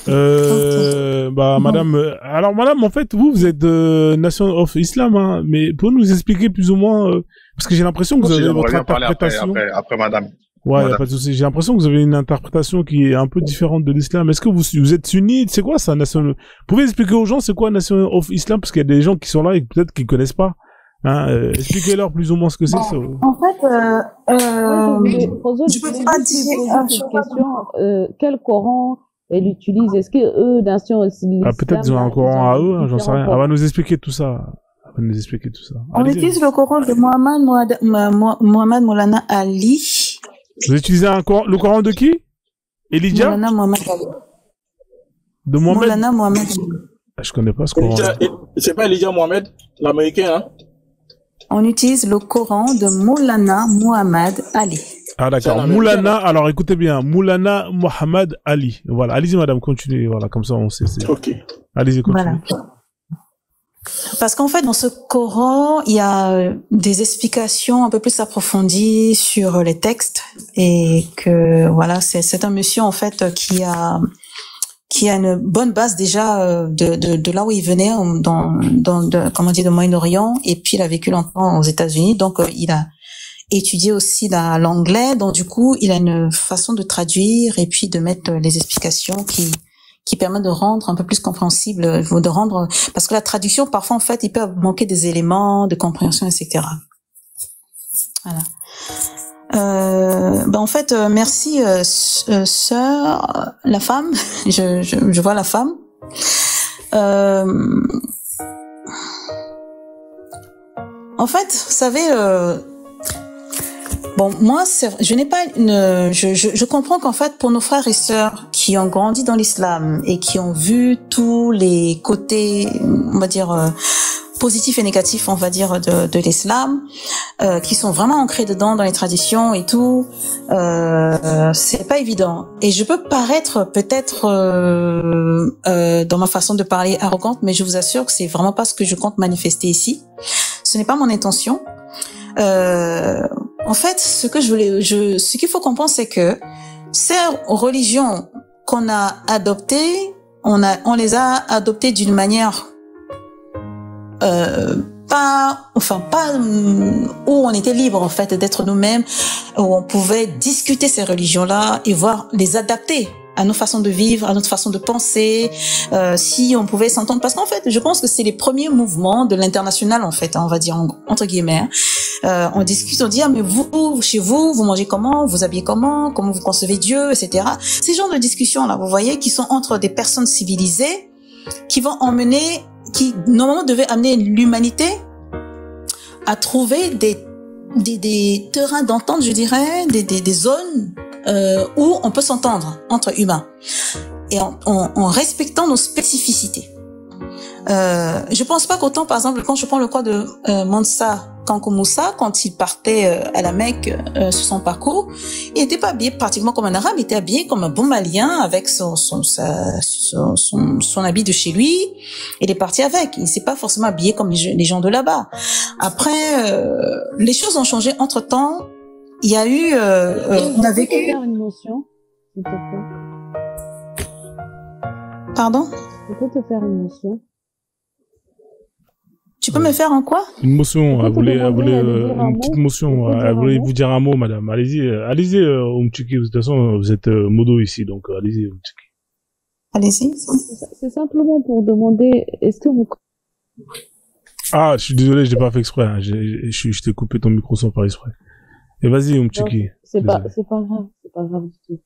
Bah, madame, alors, madame, en fait, vous êtes de Nation of Islam, hein, mais pour nous expliquer plus ou moins, parce que j'ai l'impression que vous avez votre interprétation. Après, madame. Ouais, y a pas de souci. J'ai l'impression que vous avez une interprétation qui est un peu différente de l'islam. Est-ce que vous êtes sunnite? C'est quoi ça, Nation? Vous pouvez expliquer aux gens c'est quoi Nation of Islam? Parce qu'il y a des gens qui sont là et peut-être qu'ils connaissent pas. Hein, expliquez-leur plus ou moins ce que c'est. En fait, je peux pas dire cette question. Quel Coran elle utilise? Est-ce que eux, Nation Islam, peut-être ils ont un Coran à eux, hein, j'en sais rien. Elle va nous expliquer tout ça. On utilise le Coran de Mohamed Moulana Ali. Vous utilisez le Coran de qui? Elijah? Moulana Mohamed Ali. De Mohamed? Moulana Mohamed Ali. Je connais pas ce Coran. C'est pas Elijah Mohamed, l'américain, hein? On utilise le Coran de Moulana Mohamed Ali. Ah d'accord, Moulana, alors écoutez bien, Moulana Mohamed Ali. Voilà, allez-y madame, continuez, voilà, comme ça on sait. Ok. Allez-y, continuez. Voilà. Parce qu'en fait, dans ce Coran, il y a des explications un peu plus approfondies sur les textes et que voilà, c'est un monsieur en fait qui a une bonne base déjà de là où il venait comment dire, de Moyen-Orient, et puis il a vécu longtemps aux États-Unis, donc il a étudié aussi l'anglais, donc du coup il a une façon de traduire et puis de mettre les explications qui permet de rendre un peu plus compréhensible, de rendre, parce que la traduction, parfois, en fait, il peut manquer des éléments de compréhension, etc. Voilà. En fait, merci, sœur, la femme, je vois la femme. En fait, vous savez, bon, moi, je n'ai pas je comprends qu'en fait, pour nos frères et sœurs qui ont grandi dans l'islam et qui ont vu tous les côtés, on va dire, positifs et négatifs, on va dire, de l'islam, qui sont vraiment ancrés dedans dans les traditions et tout, c'est pas évident. Et je peux paraître peut-être, dans ma façon de parler arrogante, mais je vous assure que c'est vraiment pas ce que je compte manifester ici. Ce n'est pas mon intention. En fait, ce qu'il faut comprendre, c'est que ces religions qu'on a adoptées, on les a adoptées d'une manière, pas où on était libre, en fait, d'être nous-mêmes, où on pouvait discuter ces religions-là et voir les adapter à nos façons de vivre, à notre façon de penser, si on pouvait s'entendre. Parce qu'en fait, je pense que c'est les premiers mouvements de l'international, en fait, hein, on va dire, entre guillemets. On discute, on dit, ah, mais vous, chez vous, vous mangez comment, vous habillez comment vous concevez Dieu, etc. Ces genres de discussions-là, vous voyez, qui sont entre des personnes civilisées, qui normalement devaient amener l'humanité à trouver des terrains d'entente, je dirais, des zones où on peut s'entendre entre humains et en respectant nos spécificités. Je pense pas qu'autant, par exemple, quand je prends le cas de Mansa Kankou Moussa, quand il partait à la Mecque sur son parcours, il n'était pas habillé pratiquement comme un arabe, il était habillé comme un bon malien avec son habit de chez lui. Il est parti avec. Il s'est pas forcément habillé comme les gens de là-bas. Après, les choses ont changé entre-temps. Il y a eu, on a vécu. Faire une motion, s'il te plaît. Pardon? Je peux te faire une motion. Tu peux me faire en quoi? Une motion, elle voulait une petite motion, elle voulait vous dire un mot, madame. Allez-y, Oumtchiki, de toute façon, vous êtes modo ici, donc allez-y, Oumtchiki. Allez-y. C'est simplement pour demander, est-ce que vous... Ah, je suis désolé, je l'ai pas fait exprès, hein. Je t'ai coupé ton micro sans faire exprès. Et vas-y, Oumtchiki. C'est pas grave du tout.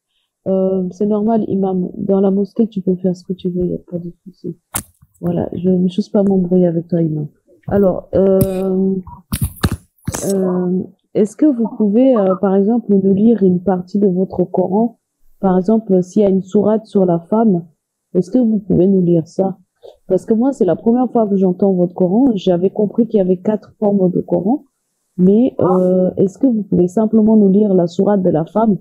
C'est normal, imam. Dans la mosquée, tu peux faire ce que tu veux, y a pas de souci. Voilà, je ne chose pas m'embrouiller avec toi, imam. Alors, est-ce que vous pouvez, par exemple, nous lire une partie de votre Coran? Par exemple, s'il y a une sourate sur la femme, est-ce que vous pouvez nous lire ça? Parce que moi, c'est la première fois que j'entends votre Coran. J'avais compris qu'il y avait 4 formes de Coran. Mais est-ce que vous pouvez simplement nous lire la sourate de la femme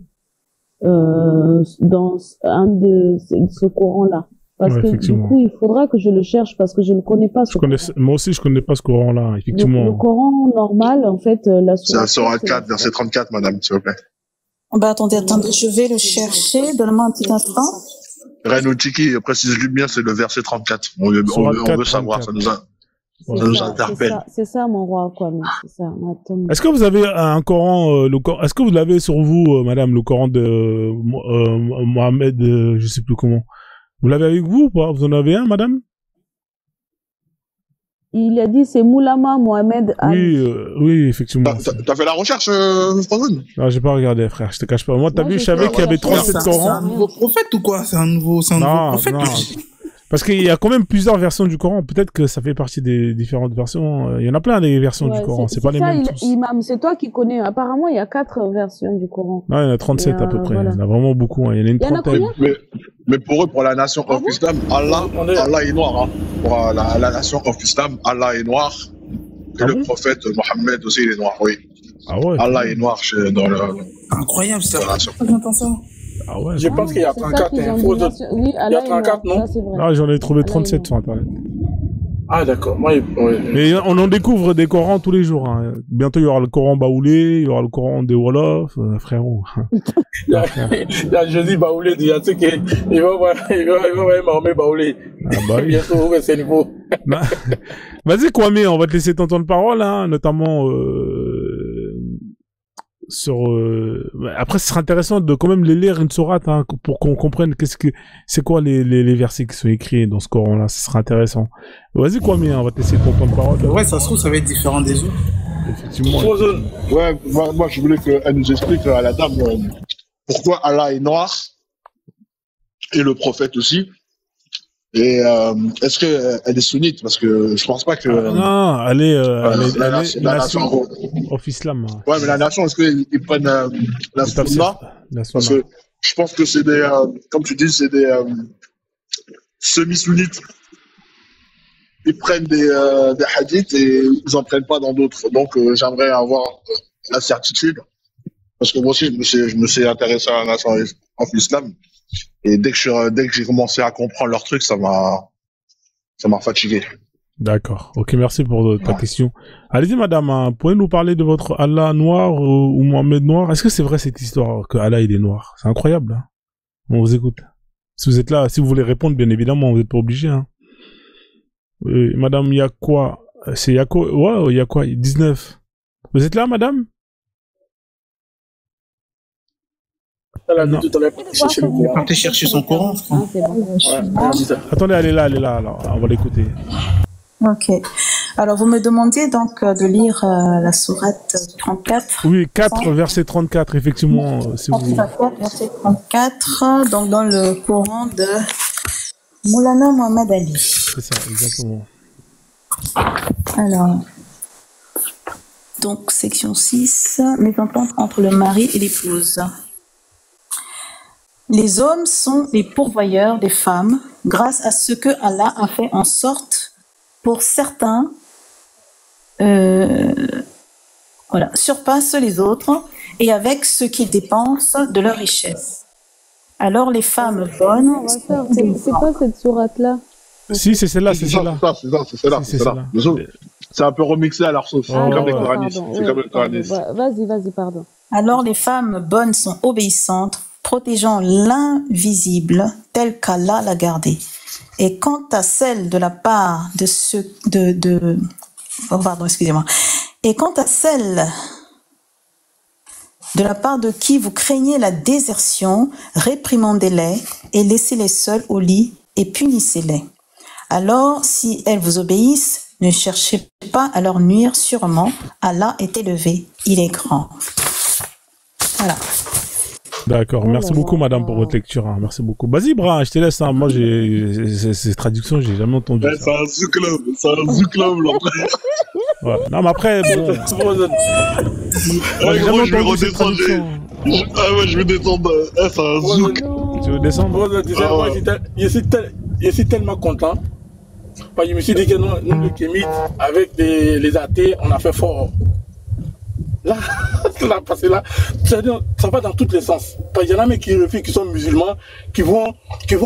dans un de ce Coran-là? Parce que du coup, il faudra que je le cherche parce que je ne connais pas. Moi aussi, je connais pas ce Coran-là, effectivement. Le Coran normal, en fait, la sourate. C'est la sourate 4, verset 34, madame, s'il vous plaît. Attendez, je vais le chercher. Donne-moi un petit instant. Renotiki précise-lui bien, c'est le verset 34. On veut savoir, 34. Ça nous interpelle. C'est ça, mon roi, quoi, mais c'est ça. Attends. Est-ce que vous avez un Coran, est-ce que vous l'avez sur vous, madame, le Coran de Mohamed, je sais plus comment. Vous l'avez avec vous ou pas? Vous en avez un, madame? Il a dit c'est Moulama Mohamed Ali. Oui, effectivement. T'as fait la recherche, Frozen? Non, j'ai pas regardé, frère, je te cache pas. Moi, t'as vu, je savais qu'il y avait 37 C'est Corans. un nouveau prophète ou quoi? C'est un nouveau prophète. Non. Parce qu'il y a quand même plusieurs versions du Coran. Peut-être que ça fait partie des différentes versions. Il y en a plein des versions du Coran. C'est pas les mêmes tous. Imam, c'est toi qui connais. Apparemment, il y a 4 versions du Coran. Non, il y en a 37 à peu près. Voilà. Il y en a vraiment beaucoup. Hein. Il y en a une trentaine. Mais pour eux, pour la nation of Islam, Allah est noir. Hein. Pour la nation of Islam, Allah est noir. Et le prophète Mohammed aussi, il est noir, oui. Ah ouais. Allah est noir dans le... Incroyable, ça. J'entends ça. Ah ouais. Je pense qu'il y a 34 infos. Oui, il y a 34, non? Ah, j'en ai trouvé 37 sur Internet. Ah, d'accord. Mais on en découvre des Corans tous les jours. Hein. Bientôt, il y aura le Coran baoulé, il y aura le Coran des Wolof, frérot. Il y a Jésus baoulé, il y a ceux qui... Il va voir Mahomet baoulé. Ah bah oui. Bientôt, c'est nouveau. Vas-y, Kwame, on va te laisser ton temps de parole, hein, notamment... sur après ce sera intéressant de quand même les lire une sourate, hein, pour qu'on comprenne c'est quoi les versets qui sont écrits dans ce Coran là. Ce sera intéressant. Vas-y Kwame, on va te laisser ton temps de parole. Ouais, ça se trouve ça va être différent des autres. Effectivement. Ouais, moi je voulais qu'elle nous explique à la dame pourquoi Allah est noir et le prophète aussi. Et est-ce qu'elle est sunnite? Parce que je pense pas que... non, elle est la nation of Islam. Ouais, mais la nation, est-ce qu'ils prennent la sunna? Parce que je pense que c'est des... comme tu dis, c'est des semi-sunnites. Ils prennent des hadiths et ils en prennent pas dans d'autres. Donc j'aimerais avoir la certitude. Parce que moi aussi, je me suis intéressé à la nation of Islam. Et dès que j'ai commencé à comprendre leur truc, ça m'a fatigué. D'accord. Ok, merci pour ta question. Allez-y, madame, hein, pouvez nous parler de votre Allah noir ou Mohamed noir? Est-ce que c'est vrai cette histoire que Allah il est noir? C'est incroyable. Hein. On vous écoute. Si vous êtes là, si vous voulez répondre, bien évidemment, vous n'êtes pas obligé. Hein. Madame, il y a quoi? C'est Yako. Ouais, il y a quoi? 19. Vous êtes là, madame? Elle a dit tout à l'heure, il est parti chercher son Coran, je crois. Attendez, elle est là, alors, on va l'écouter. Ok. Alors, vous me demandiez donc de lire la sourate 34. Oui, 4, verset 34, effectivement. Si vous... 4, verset 34, donc dans le Coran de Moulana Mohamed Ali. C'est ça, exactement. Alors, donc, section 6, mésentente entre le mari et l'épouse. Les hommes sont les pourvoyeurs des femmes grâce à ce que Allah a fait en sorte pour certains surpassent les autres et avec ce qu'ils dépensent de leur richesse. Alors les femmes bonnes... C'est pas cette sourate-là? Si, c'est celle-là, c'est celle-là. C'est celle-là. C'est un peu remixé à leur sauce. C'est comme les Coranistes. Vas-y, pardon. Alors les femmes bonnes sont obéissantes, protégeant l'invisible tel qu'Allah l'a gardé. Et quant à celle de la part de ceux Et quant à celle de la part de qui vous craignez la désertion, réprimandez-les et laissez-les seuls au lit et punissez-les. Alors, si elles vous obéissent, ne cherchez pas à leur nuire, sûrement Allah est élevé, il est grand. Voilà. D'accord, merci beaucoup madame pour votre lecture, hein. Merci beaucoup. Vas-y Bra, je te laisse, hein. Moi ces traductions, j'ai jamais entendu. Ouais, c'est un zouk-club, là. Ouais. Non mais après, bon... moi, je vais redescendre. Je vais descendre. C'est un zouk. Tu veux descendre? Je suis tellement content. Parce que je me suis dit que nous les Kémites, avec les athées, on a fait fort. Là, parce que là, ça va dans tous les sens. Parce qu'il y en a même qui refusent, qui sont musulmans, qui vont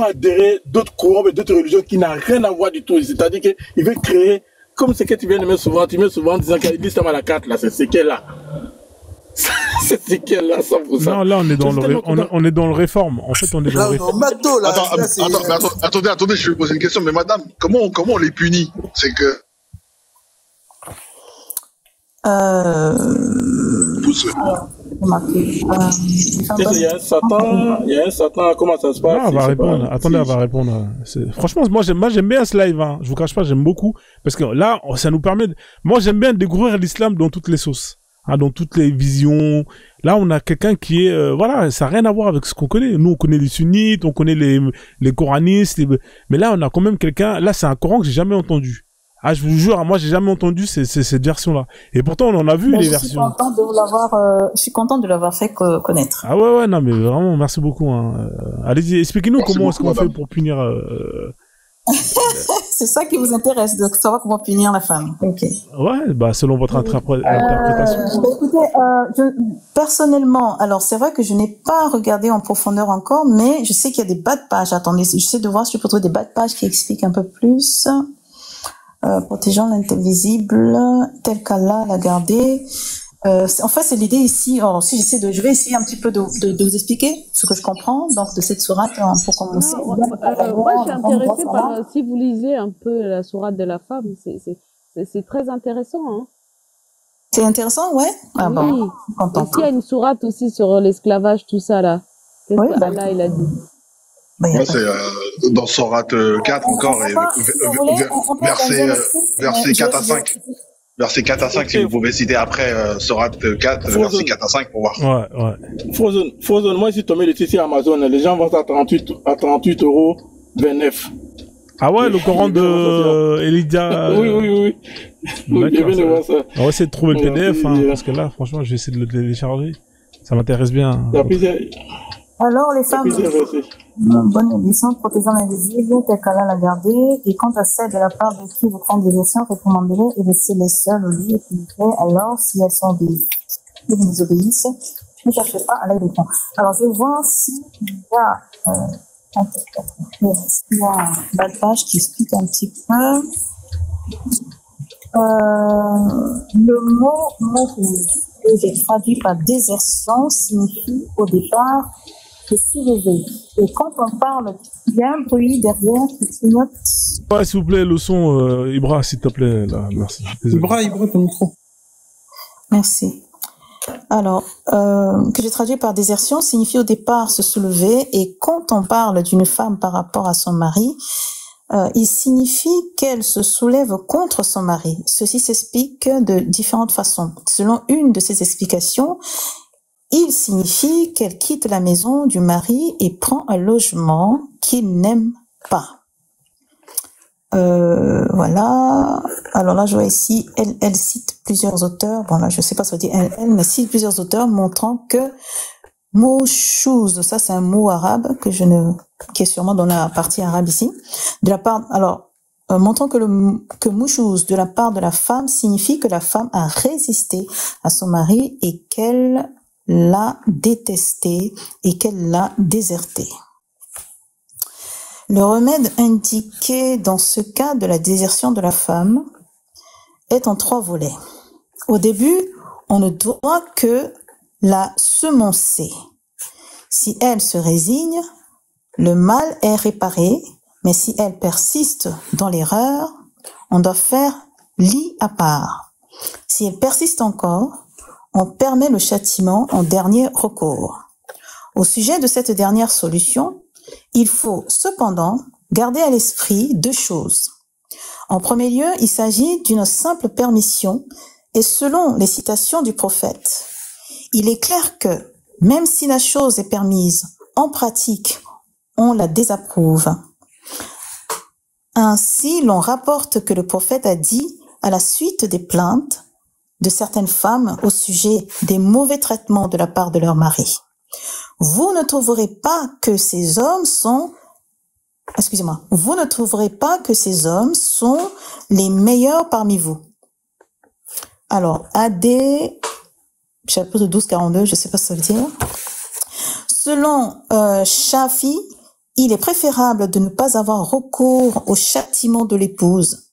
adhérer d'autres courants, d'autres religions qui n'ont rien à voir du tout. C'est-à-dire qu'ils veulent créer, comme ce que tu viens de mettre souvent, en disant qu'il y a l'islam à la carte, là, c'est ce qu'elle est là. C'était quel là, 100%. Non, là, on est dans le réforme. En fait, on est dans Là, le on est réforme. en McDo, là. Là, c'est- Attendez, je vais vous poser une question. Mais madame, comment on les punit? C'est que tous. Il y a un Satan, comment ça se passe? Non, elle va répondre. Attendez, elle va répondre. Franchement, moi, j'aime bien ce live, hein. Je vous cache pas, j'aime beaucoup. Parce que là, ça nous permet moi, j'aime bien découvrir l'islam dans toutes les sauces. Hein, dans toutes les visions. Là, on a quelqu'un qui est, voilà, ça n'a rien à voir avec ce qu'on connaît. Nous, on connaît les sunnites, on connaît les coranistes, mais là, on a quand même quelqu'un, là, c'est un Coran que j'ai jamais entendu. Ah, je vous jure, moi, j'ai jamais entendu cette version-là. Et pourtant, on en a vu les versions. Je suis contente de l'avoir fait connaître. Ah ouais, non, mais vraiment, merci beaucoup, hein. Allez-y, expliquez-nous comment est-ce qu'on fait pour punir, C'est ça qui vous intéresse, de savoir comment punir la femme. Ok. Ouais, bah, selon votre interprétation. Écoutez, personnellement, alors c'est vrai que je n'ai pas regardé en profondeur encore, mais je sais qu'il y a des bas de page. Attendez, j'essaie de voir si je peux trouver des bas de page qui expliquent un peu plus. Protégeant l'invisible, tel qu'Allah l'a gardé. En fait, c'est l'idée ici. Si je vais essayer un petit peu de vous expliquer ce que je comprends, donc de cette sourate pour commencer. Moi, je suis intéressée par, si vous lisez un peu la sourate de la femme, c'est très intéressant, hein. C'est intéressant, ouais? Ah oui. bon. Et s'il y a une sourate aussi sur l'esclavage, tout ça, là. Qu'est-ce que Allah, il a dit? Moi, c'est dans Sourate 4 encore, et verset 4 à 5. Verset 4 à 5, si vous pouvez citer après Sourate 4, verset 4 à 5 pour voir. Ouais. Frozen, moi, si tu mets le site Amazon, les gens vont à 38,29 €. Ah ouais, le Coran de Elijah. Oui. On va essayer de trouver le PDF, hein, parce que là, franchement, je vais essayer de le télécharger. Ça m'intéresse bien. Alors, les femmes, bonne édition, protégeant l'invisible, tel qu'Allah l'a gardé, et quant à celle de la part de qui vous prendre des actions, recommandez-les et laissez-les seules au lit, et puis alors, si elles sont vous obéissent, ne cherchez pas à les répondre. Alors, je vais voir s'il y a une page qui explique un petit peu. Le mot que j'ai traduit par désertion signifie au départ se soulever. Et quand on parle, il y a un bruit derrière qui clignote. Ouais, s'il vous plaît, le son, Ibra, s'il te plaît, là, merci. Ibra, ton micro. Merci. Alors, que j'ai traduit par désertion signifie au départ se soulever, et quand on parle d'une femme par rapport à son mari, il signifie qu'elle se soulève contre son mari. Ceci s'explique de différentes façons. Selon une de ces explications, il signifie qu'elle quitte la maison du mari et prend un logement qu'il n'aime pas. Voilà. Alors là, je vois ici, elle cite plusieurs auteurs. Bon là, je sais pas ce que ça veut dire. Elle cite plusieurs auteurs montrant que mouchouz, ça c'est un mot arabe qui est sûrement dans la partie arabe ici. De la part, alors, montrant que mouchouz de la part de la femme signifie que la femme a résisté à son mari et qu'elle l'a détesté et qu'elle l'a déserté. Le remède indiqué dans ce cas de la désertion de la femme est en 3 volets. Au début, on ne doit que la semoncer. Si elle se résigne, le mal est réparé, mais si elle persiste dans l'erreur, on doit faire lit à part. Si elle persiste encore, on permet le châtiment en dernier recours. Au sujet de cette dernière solution, il faut cependant garder à l'esprit 2 choses. En premier lieu, il s'agit d'une simple permission, et selon les citations du prophète, il est clair que, même si la chose est permise, en pratique, on la désapprouve. Ainsi, l'on rapporte que le prophète a dit, à la suite des plaintes de certaines femmes au sujet des mauvais traitements de la part de leur mari: vous ne trouverez pas que ces hommes sont les meilleurs parmi vous. Alors, AD, chapitre 12-42, je ne sais pas ce que ça veut dire. Selon Shafi, il est préférable de ne pas avoir recours au châtiment de l'épouse.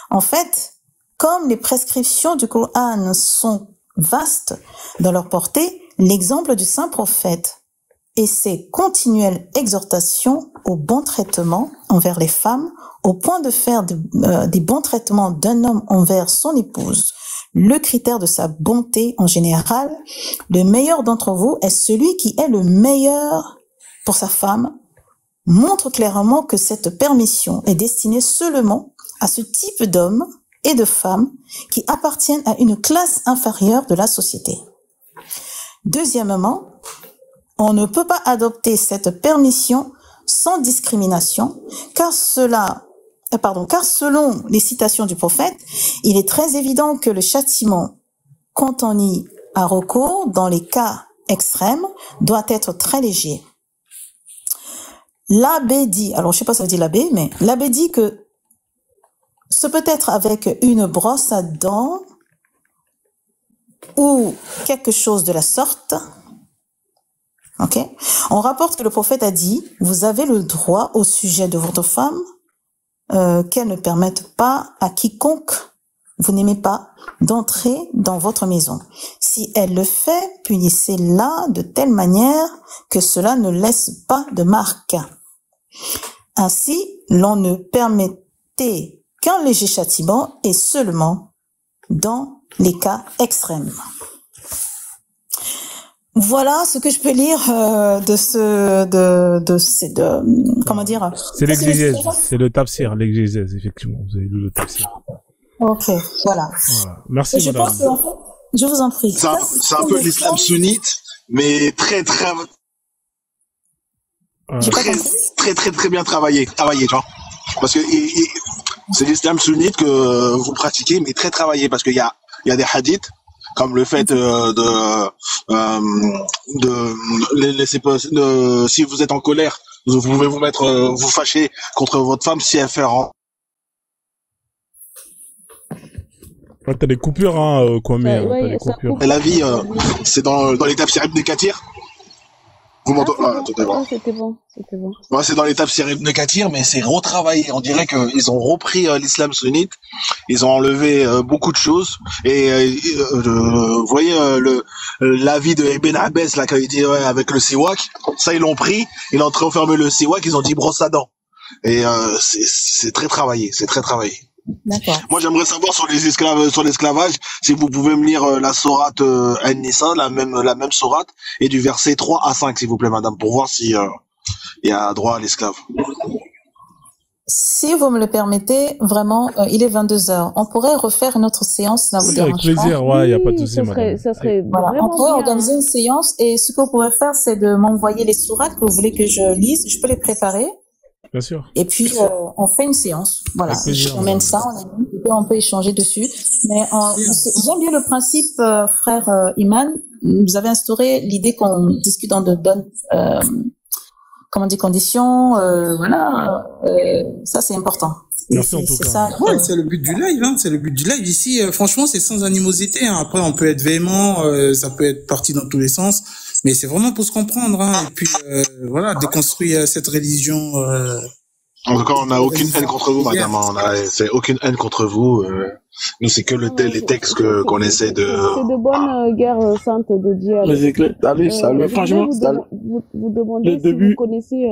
En fait, comme les prescriptions du Coran sont vastes dans leur portée, l'exemple du saint prophète et ses continuelles exhortations au bon traitement envers les femmes, au point de faire des bons traitements d'un homme envers son épouse, le critère de sa bonté en général, le meilleur d'entre vous est celui qui est le meilleur pour sa femme, montre clairement que cette permission est destinée seulement à ce type d'hommes et de femmes qui appartiennent à une classe inférieure de la société. Deuxièmement, on ne peut pas adopter cette permission sans discrimination, car selon les citations du prophète, il est très évident que le châtiment, quand on y a recours dans les cas extrêmes, doit être très léger. L'abbé dit, alors je sais pas si ça veut dire l'abbé, mais l'abbé dit que ce peut être avec une brosse à dents ou quelque chose de la sorte. Ok? On rapporte que le prophète a dit, vous avez le droit au sujet de votre femme qu'elle ne permette pas à quiconque vous n'aimez pas d'entrer dans votre maison. Si elle le fait, punissez-la de telle manière que cela ne laisse pas de marque. Ainsi, l'on ne permettait qu'un léger châtiment et seulement dans les cas extrêmes. Voilà ce que je peux lire comment dire. C'est l'exégèse, c'est le tafsir, l'exégèse, effectivement. Vous avez lu le tafsir. Ok, voilà. Merci, je madame. pense que, en fait, je vous en prie. C'est un peu l'islam sunnite, mais très bien travaillé, tu vois. Parce que c'est l'islam sunnite que vous pratiquez, mais très travaillé, parce qu'il y a des hadiths, comme le fait si vous êtes en colère, vous pouvez vous fâcher contre votre femme si elle fait Ouais, t'as des coupures, hein, Kwame. Ouais, T'as des coupures. Et la vie, c'est dans les tafsir ibn Kathir. Vous m'entendez? C'était bon. Ouais, c'est dans les tafsir ibn Kathir, mais c'est retravaillé. On dirait qu'ils ont repris l'islam sunnite. Ils ont enlevé beaucoup de choses. Et vous voyez l'avis de Ibn Abbas là quand il dit ouais, avec le siwak, ça ils l'ont pris. Ils ont refermé le siwak. Ils ont dit brosse à dents. Et c'est très travaillé. C'est très travaillé. D'accord. Moi, j'aimerais savoir sur l'esclavage, si vous pouvez me lire la sourate An-Nisa, la même sourate, et du verset 3 à 5, s'il vous plaît, madame, pour voir si il y a droit à l'esclave. Si vous me le permettez, vraiment, il est 22h. On pourrait refaire une autre séance, ça vous Oui, dérange avec plaisir, pas? ouais, il n'y a pas de souci, madame. Ça serait Voilà, vraiment on pourrait bien. organiser une séance et ce que vous pourrez faire, c'est de m'envoyer les sourates que vous voulez que je lise. Je peux les préparer. Bien sûr. Et puis, on fait une séance. Voilà. Avec plaisir, On mène ça, on peut échanger dessus. Mais j'aime bien le principe, frère Iman. Vous avez instauré l'idée qu'on discute dans de bonnes conditions. Voilà. Ça, c'est important. Merci en tout cas. Ça. Ouais, c'est le but du live, hein. C'est le but du live. Ici, franchement, c'est sans animosité, hein. Après, on peut être véhément, ça peut être parti dans tous les sens, mais c'est vraiment pour se comprendre, hein. Et puis, voilà, déconstruire cette religion. En tout cas, on n'a aucune haine contre vous, madame. C'est aucune haine contre vous. Nous, c'est que les textes qu'on essaie de. C'est de bonnes guerres saintes de Dieu. Salut, franchement, vous demandez le si début- vous connaissez.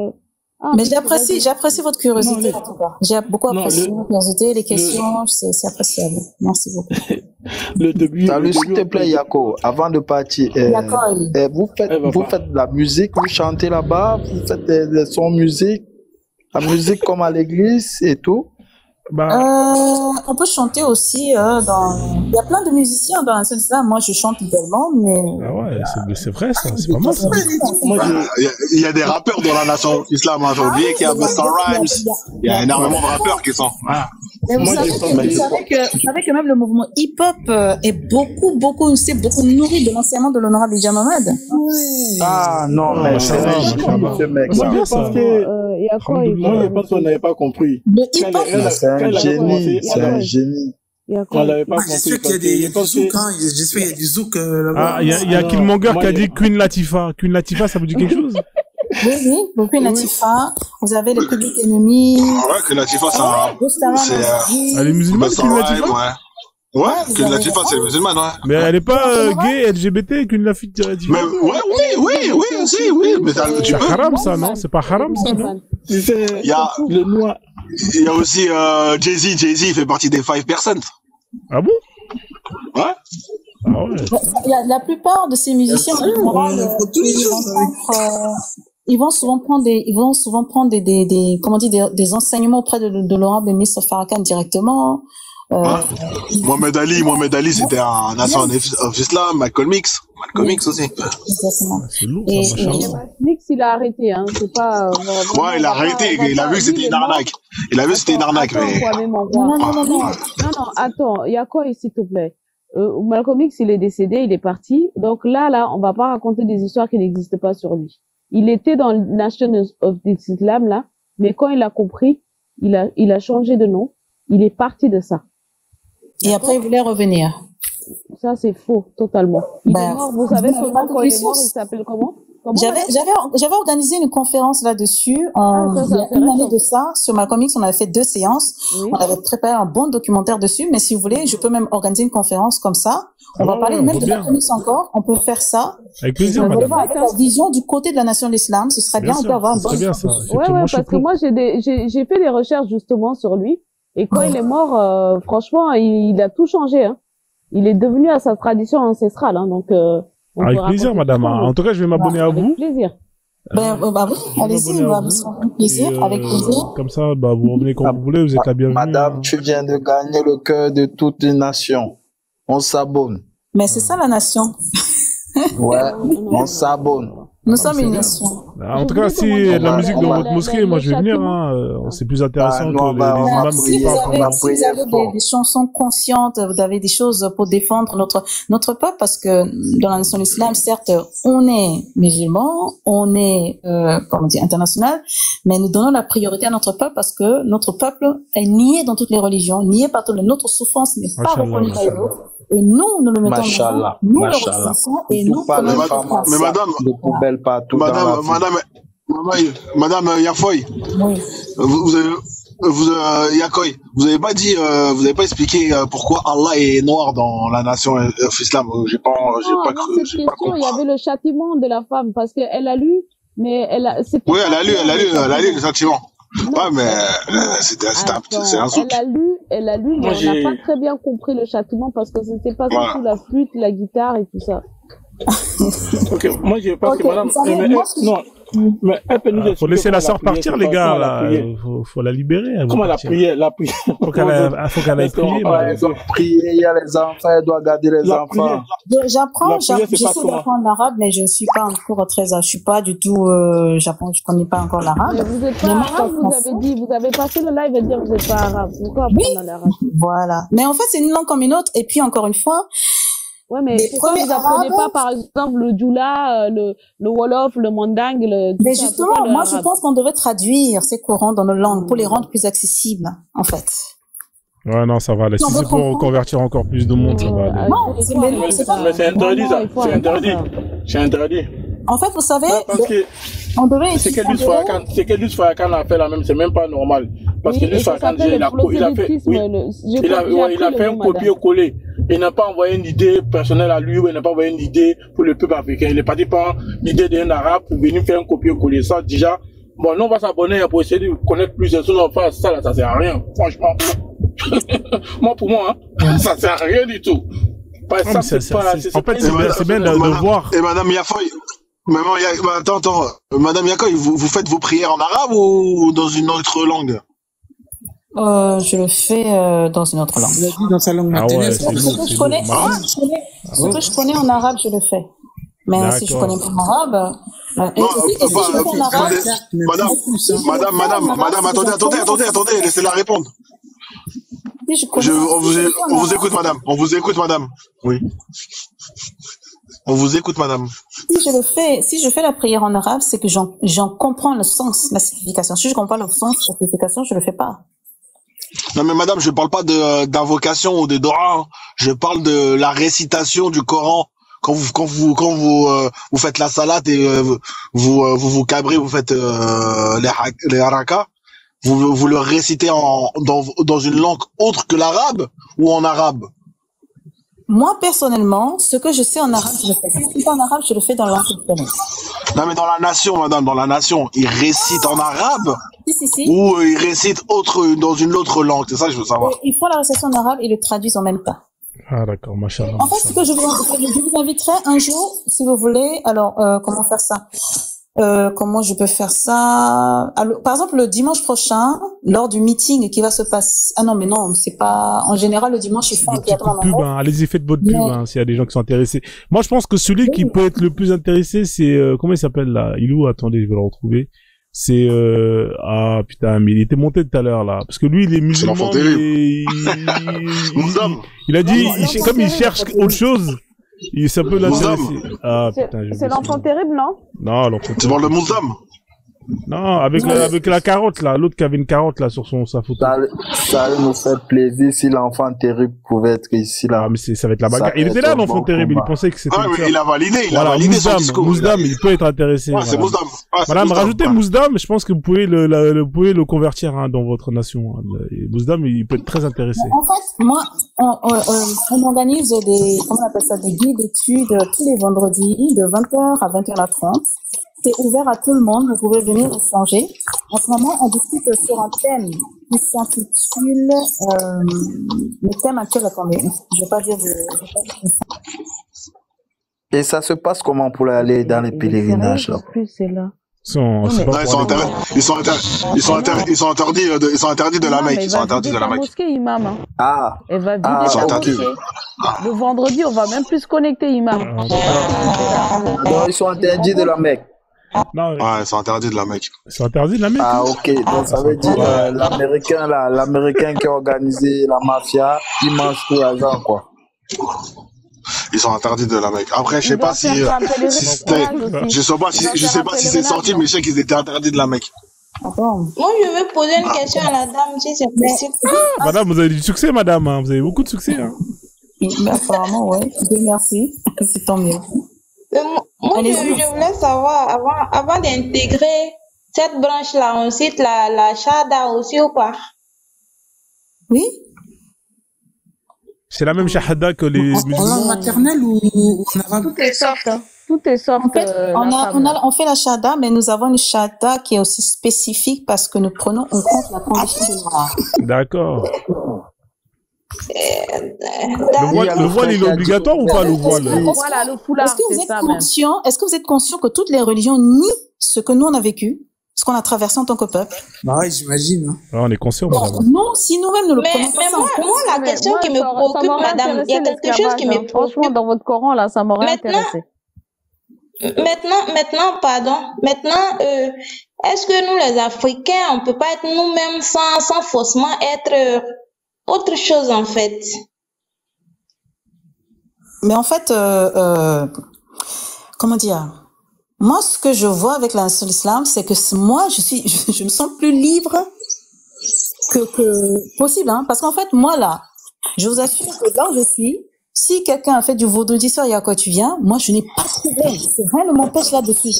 Mais j'apprécie votre curiosité, en tout cas. J'ai beaucoup apprécié votre curiosité, les questions, c'est appréciable. Merci beaucoup. Le début. Salut, s'il te plaît, Yako, avant de partir, vous faites de la musique, vous chantez là-bas, vous faites des sons musique, la musique comme à l'église et tout. On peut chanter aussi il y a plein de musiciens dans la scène là. Moi, je chante également, mais. Ah ouais, c'est vrai ça, c'est pas mal ça. Il y a des rappeurs dans la nation islam, hein. J'ai oublié qu'il y a Busta Rhymes. Il y a énormément de rappeurs qui sont. Voilà. Mais vous savez que même le mouvement hip-hop est beaucoup nourri de l'enseignement de l'honorable Elijah Mohamed. Ah non, mais c'est vrai, ce mec. C'est bien ça. Moi, je pense qu'on n'avait pas compris. Le hip-hop, C'est un génie, c'est un génie. On l'avait pas J'espère compris. qu'il y a du zouk, hein. J'espère qu'il y a du zouk là-bas. Ah, il y a Killmonger qui a dit Queen Latifah. Queen Latifah, ça vous dit quelque chose? oui, beaucoup Latifah. Vous avez les publics ennemis. Ouais, que Latifah, Gustavo c'est Elle est musulmane, Busta Queen Rhymes, Latifah? ouais. Ouais, vous Queen avez Latifah, c'est raison. musulmane, ouais. Mais elle est pas C'est vrai. gay, LGBT, Queen Latifah. Mais, oui, aussi, oui, mais ça, tu C'est peux. haram, ça, non? C'est pas haram, ça, non? Si c'est Il y a, le noir. il y a aussi, Jay-Z. Jay-Z, il fait partie des 5%. Ah bon? Ouais. Ah ouais. La plupart de ces musiciens, ils vont souvent prendre comment dire, des enseignements auprès de l'honorable Mr. Farrakhan directement. Mohamed Ali, c'était un nation of Islam. Malcolm X aussi. Exactement. C'est lourd, Et- ça, machin. Nix, il a arrêté, hein. C'est pas. Ouais, il a arrêté. Il a vu que c'était une arnaque. Il a vu que c'était une arnaque, mais. Non, non. Non, attends, il y a quoi, s'il te plaît? Malcolm X, il est décédé, il est parti. Donc là, on va pas raconter des histoires qui n'existent pas sur lui. Il était dans le Nation of Islam, là, mais quand il a compris, il a changé de nom. Il est parti de ça. Et après, il voulait revenir. Ça, c'est faux, totalement. Il est Ben, mort, vous savez ben, seulement quand il est mort, source. il s'appelle comment? J'avais organisé une conférence là-dessus il y a une intéressant. année de ça sur Malcolm X. On avait fait 2 séances. Oui. On avait préparé un bon documentaire dessus. Mais si vous voulez, je peux même organiser une conférence comme ça. On va Ouais, parler on même veut de bien. Malcolm X encore. On peut faire ça. Avec plaisir, On va madame. voir avec la vision du côté de la nation de l'islam. Ce serait bien. On peut avoir c'est très bien, ça. Ouais, Effectivement, je suis parce que pour. moi, j'ai fait des recherches justement sur lui. Et quand il est mort, franchement, il a tout changé, hein. Il est devenu à sa tradition ancestrale, hein. Donc, on Avec peut plaisir, raconter madame. tout ça, En tout cas, je vais m'abonner à avec vous. plaisir. bah oui, allez-y, on va avec plaisir, Et, avec plaisir. Comme ça, bah, vous revenez quand vous voulez, vous êtes la bienvenue. Madame, hein. tu viens de gagner le cœur de toute une nation. On s'abonne. Mais c'est ça la nation. Ouais, on s'abonne. Nous sommes c'est une bien. nation. En tout cas, si il y a de la musique dans votre mosquée, moi je vais venir. châtiment. C'est plus intéressant Ah, que non, les bah, on va imams qui prier, parlent on pendant. va Si vous avez des chansons conscientes, vous avez des choses pour défendre notre peuple, parce que dans la nation islam, certes, on est musulmans, on est, comment dire, international, mais nous donnons la priorité à notre peuple parce que notre peuple est nié dans toutes les religions, nié par tout le notre souffrance n'est pas Machallah, reconnue par les machallah. autres. Et nous le mettons en avant, Machallah, nous le machallah. reconnaissons et Faut nous pas les prenons femmes notre place. Mais madame, de poubelles partout dans la ville. madame Yafoy, Oui. Yakoy, vous avez pas dit, vous avez pas expliqué pourquoi Allah est noir dans la nation islam. J'ai pas Dans cru, cette j'ai pas question, il y compris. avait le châtiment de la femme, parce qu'elle a lu, mais c'était Oui, pas clair, le elle a lu châtiment. le sentiment. Non, Ouais, mais c'est un attends, zouk. elle a lu, mais Moi, on n'a j'ai- pas très bien compris le châtiment parce que c'était pas Voilà. surtout la flûte, la guitare et tout ça. Ok, moi je pense Ok, que madame, vous savez, mais moi, non, mais elle peut nous Faut expliquer laisser la comment sœur elle a prié, partir, c'est les pas gars. comment elle a Là. prié. Faut la libérer. Elle va Comment elle a partir. prié, la prière. Faut qu'elle aille prier. Ah, madame. Elle doit prier, il y a les enfants, elle doit garder les La enfants. prière. J'apprends, La prière, c'est pas j'essaie comment. d'apprendre l'arabe, mais je suis pas encore je suis pas du tout, j'apprends, je connais pas encore Mais l'arabe. vous êtes pas Mais moi, arabe, vous avez dit, vous avez passé le live à dire que vous êtes pas arabe. Pourquoi apprendre l'arabe? Voilà. Mais en fait, c'est une langue comme une autre. Et puis, encore une fois, Ouais, mais les pourquoi premiers vous apprenez arabes- pas, par exemple, le djoula, le wolof, le mandingue, tout mais ça? justement, Pourquoi le moi, je arabe? pense qu'on devrait traduire ces courants dans nos langues pour les rendre plus accessibles, en fait. Ouais, non, ça va aller. Si On c'est veut pour comprendre. convertir encore plus de monde, ça va aller. Non, il c'est faut mais- arrêter c'est ça. pas- Mais c'est interdit, Vraiment, ça. il faut C'est arrêter interdit. ça. C'est interdit. En fait, vous savez, Ouais, parce que on devait c'est étudier. que Luz Farrakhan a fait la même, c'est même pas normal. Parce que Oui, et Luz ça Farrakhan, s'appelle déjà, le il a fait, prosélytisme. oui, J'ai il a appris fait le un mot, madame. copier-coller. Il n'a pas envoyé une idée personnelle à lui, ou il n'a pas envoyé une idée pour le peuple africain. Il est parti par l'idée d'un arabe pour venir faire un copier-coller. Ça, déjà, bon, nous, on va s'abonner pour essayer de connaître plus de choses. Enfin, ça, là, ça sert à rien. Franchement. Moi, pour moi, hein, ça sert à rien du tout. Parce que Non, ça, mais c'est- c'est pas, en fait, c'est bien de Madame- voir. Et madame Yafoy, attends, madame Yakoy, vous faites vos prières en arabe ou dans une autre langue? Je le fais dans une autre langue. Il a dit dans sa langue Ah maternelle. ouais, c'est c'est bon. lourd, Ce que c'est je connais, lourd. ce que je connais en arabe, je le fais. Mais si je D'accord. connais pas l'arabe, et Non, si je le fais en arabe, Madame, attendez, laissez-la répondre. si je connais On vous écoute, madame. On vous écoute, madame. Oui. On vous écoute, madame. si je fais la prière en arabe, c'est que j'en comprends le sens, la signification. Si je comprends le sens, la signification, je le fais pas. Non, mais madame, je parle pas d'invocation ou de dora. Hein. Je parle de la récitation du Coran. Quand vous faites la salade et vous cabrez, vous faites les harakas, vous le récitez dans une langue autre que l'arabe ou en arabe. Moi, personnellement, ce que je sais en arabe, je le fais. Si c'est pas en arabe, je le fais dans la langue que je connais. Non, mais dans la nation, madame, dans la nation, ils récitent en arabe Si. ou ils récitent dans une autre langue? C'est ça que je veux savoir. Ils font la récitation en arabe et le traduisent en même temps. Ah, d'accord, machallah. En fait, ce que je vous inviterai un jour, si vous voulez. Alors, comment faire ça? Comment je peux faire ça? Alors, par exemple, le dimanche prochain, lors du meeting qui va se passer. Ah non, mais non, c'est pas. En général, le dimanche, ils font un théâtre en pub, hein. Allez-y, faites votre pub, hein, s'il y a des gens qui sont intéressés. Moi, je pense que celui qui peut être le plus intéressé, c'est comment il s'appelle là? Ilou, attendez, je vais le retrouver. C'est ah putain, mais il était monté tout à l'heure là, parce que lui, il est musulman. Il a dit, comme il cherche autre chose. Ça peut l'intéresser. Ah, putain, c'est l'enfant terrible, non? Non, l'enfant terrible. Tu parles de Mouzam? Non, avec la carotte, là. L'autre qui avait une carotte, là, sur sa photo. Ça allait nous faire plaisir si l'enfant terrible pouvait être ici, là. Ah, mais ça va être la bagarre. Il était là, l'enfant terrible. Il pensait que c'était. Ah, mais il a validé, son discours. Mouzdam, il peut être intéressé. Ouais, c'est Mouzdam. Madame, rajoutez Mouzdam, je pense que vous pouvez le convertir, hein, dans votre nation. Mouzdam, il peut être très intéressé. En fait, moi, on organise comment on appelle ça, des guides d'études tous les vendredis de 20h à 21h30. C'est ouvert à tout le monde, vous pouvez venir échanger. En ce moment, on discute sur un thème qui s'intitule, le thème actuel, attendez, je vais pas dire Et ça se passe comment pour aller dans les pèlerinages, là? C'est là. Ils sont interdits de la Mecque. Ils sont interdits de la Mecque. Mosquée, imam. Hein. Ah. Elle va vider sa mosquée. Le vendredi, on va même plus se connecter, imam. Donc, ils sont interdits de la Mecque. Non, ouais, ils sont interdits de la Mecque. Ils sont interdits de la Mecque. Ah, ok. Donc, ça veut dire, l'Américain qui a organisé la mafia, il mange tout l'argent, quoi. Ils sont interdits de la Mecque. Après, je sais pas si c'est sorti, mais je sais qu'ils étaient interdits de la Mecque. Moi, je veux poser une question à la dame, si c'est possible. Madame, vous avez du succès, madame. Hein. Vous avez beaucoup de succès. Hein. Apparemment, ouais. Merci. C'est tant mieux. Moi, je voulais savoir, avant d'intégrer cette branche-là, on cite la Shahada aussi ou pas? Oui. C'est la même Shahada que les musulmans. En langue maternelle ou en arabe? Tout est soft. Hein. Tout est soft. En fait, on fait la Shahada, mais nous avons une Shahada qui est aussi spécifique parce que nous prenons en compte la condition de l'arabe. D'accord. Le voile, il est obligatoire ou pas, le voile? Voilà, le foulard, est-ce que vous êtes conscient que toutes les religions nient ce que nous on a vécu, ce qu'on a traversé en tant que peuple? Bah ouais, j'imagine. Hein. Ouais, on est conscient, madame. Non, si nous-mêmes nous le prenons. Mais moi, la question qui me préoccupe, madame, il y a quelque chose qui me préoccupe. Franchement, dans votre Coran, là, ça m'aurait intéressé. Maintenant, est-ce que nous, les Africains, on peut pas être nous-mêmes sans forcément être autre chose, en fait? Mais en fait, comment dire? Moi, ce que je vois avec la nation de l'islam, c'est que moi, je me sens plus libre que possible, hein. Parce qu'en fait, moi, là, je vous assure que là où je suis, si quelqu'un a fait du vaudou soir et à quoi tu viens, moi, je n'ai pas de problème. Rien ne m'empêche là-dessus.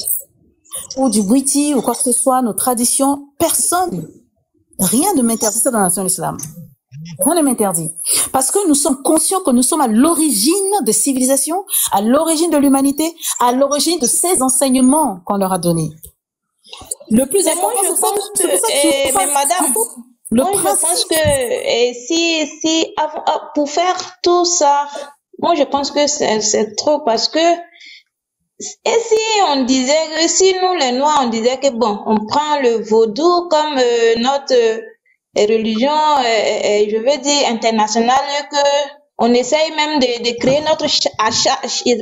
Ou du bouiti, ou quoi que ce soit, nos traditions, personne. Rien ne m'interdit ça dans la nation de l'islam. Rien ne m'interdit. Parce que nous sommes conscients que nous sommes à l'origine des civilisations, à l'origine de l'humanité, à l'origine de ces enseignements qu'on leur a donnés. Le plus important, c'est ça. Mais madame, je pense que pour faire tout ça, moi je pense que c'est trop, parce que et si on disait que si nous les Noirs on disait que bon, on prend le vaudou comme notre religion, je veux dire internationale, que on essaye même de créer notre je sais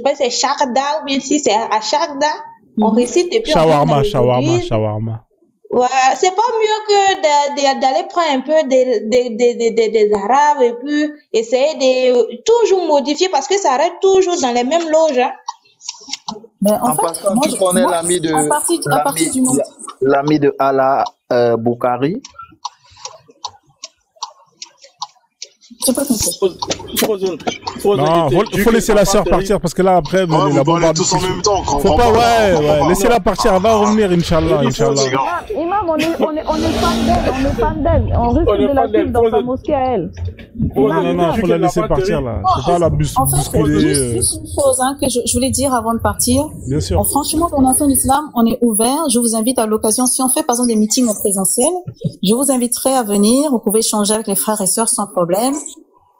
pas si c'est Shahada ou bien si c'est Ashakda, on récite et puis shawarma. Ouais, c'est pas mieux que d'aller prendre un peu des arabes et puis essayer de toujours modifier, parce que ça reste toujours dans les mêmes loges, hein. Mais en passant, tu connais l'ami de Allah Boukari? Non, faut laisser la sœur partir, parce que là après la bombarde tous en même temps. Faut pas, ouais, laissez-la partir, elle va revenir, Inch'Allah. Imam, on est fan d'elle, on risque de la suivre dans sa mosquée à elle. Non, faut la laisser partir là. Faut pas la bousculer. Juste une chose que je voulais dire avant de partir. Bien sûr. Franchement, pour Nation Islam, on est ouvert. Je vous invite à l'occasion, si on fait par exemple des meetings en présentiel, je vous inviterai à venir. Vous pouvez échanger avec les frères et sœurs sans problème.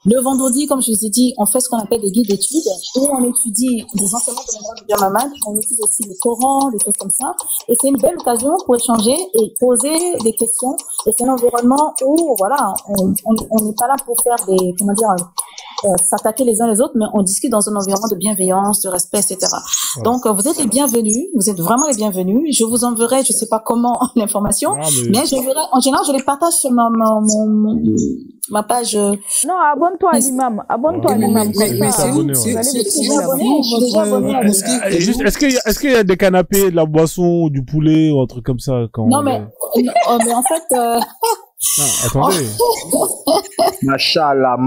Le vendredi, comme je vous ai dit, on fait ce qu'on appelle des guides d'études, où on étudie des enseignements de Mohammed, on étudie aussi le Coran, des choses comme ça. Et c'est une belle occasion pour échanger et poser des questions. Et c'est un environnement où, voilà, on n'est pas là pour faire des, s'attaquer les uns les autres, mais on discute dans un environnement de bienveillance, de respect, etc. Ouais. Donc, vous êtes les bienvenus, vous êtes vraiment les bienvenus. Je vous enverrai, je sais pas comment, l'information, mais je verrai, en général, je les partage sur ma page. Non, abonne-toi à l'imam, abonne-toi à l'imam. Est-ce qu'il y a des canapés, de la boisson, du poulet, ou un truc comme ça quand Non, mais en fait, attendez. Machallah.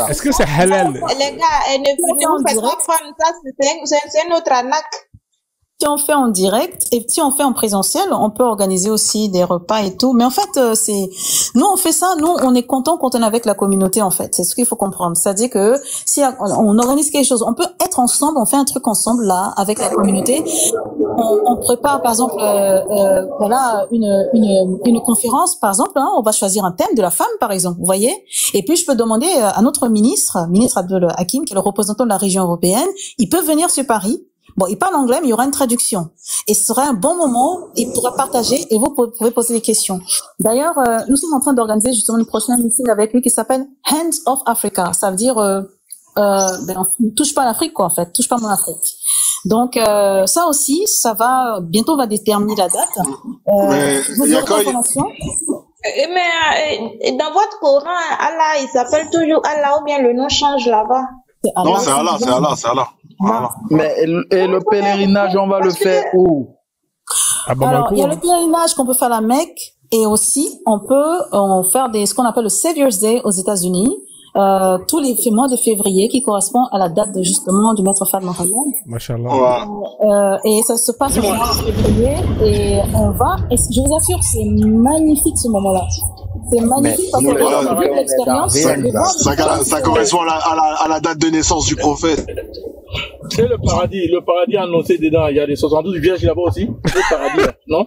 Est-ce que c'est halal? Les gars, ne vous faites pas prendre ça, c'est notre arnaque. Si on fait en direct et si on fait en présentiel, on peut organiser aussi des repas et tout. Mais en fait, nous on fait ça. Nous on est content quand on est avec la communauté. En fait, c'est ce qu'il faut comprendre. C'est-à-dire que si on organise quelque chose, on peut être ensemble, on fait un truc ensemble là avec la communauté. On prépare par exemple, une conférence par exemple. On va choisir un thème de la femme par exemple. Vous voyez. Et puis je peux demander à notre ministre Abdel Hakim, qui est le représentant de la région européenne, il peut venir sur Paris. Bon, il parle anglais, mais il y aura une traduction. Et ce sera un bon moment, il pourra partager et vous pouvez poser des questions. D'ailleurs, nous sommes en train d'organiser justement une prochaine meeting avec lui qui s'appelle Hands of Africa. Ça veut dire, touche pas l'Afrique, quoi, en fait. Touche pas mon Afrique. Donc, ça aussi, bientôt on va déterminer la date. Vous aurez l'information. Mais dans votre Coran, Allah, il s'appelle toujours Allah ou bien le nom change là-bas? Non, c'est Allah. Voilà. Mais et le pèlerinage, on va le faire où? Alors, il y a le pèlerinage qu'on peut faire à la Mecque et aussi on peut faire ce qu'on appelle le Savior's Day aux États-Unis. Tous les mois de février qui correspond à la date justement du maître Fahd Mohammed. Machallah. Et ça se passe au mois de février et on va, et je vous assure, c'est magnifique ce moment-là. C'est magnifique parce que l'expérience. Ça correspond à la date de naissance du prophète. C'est le paradis annoncé dedans. Il y a des 72 vierges là-bas aussi. Le paradis, non?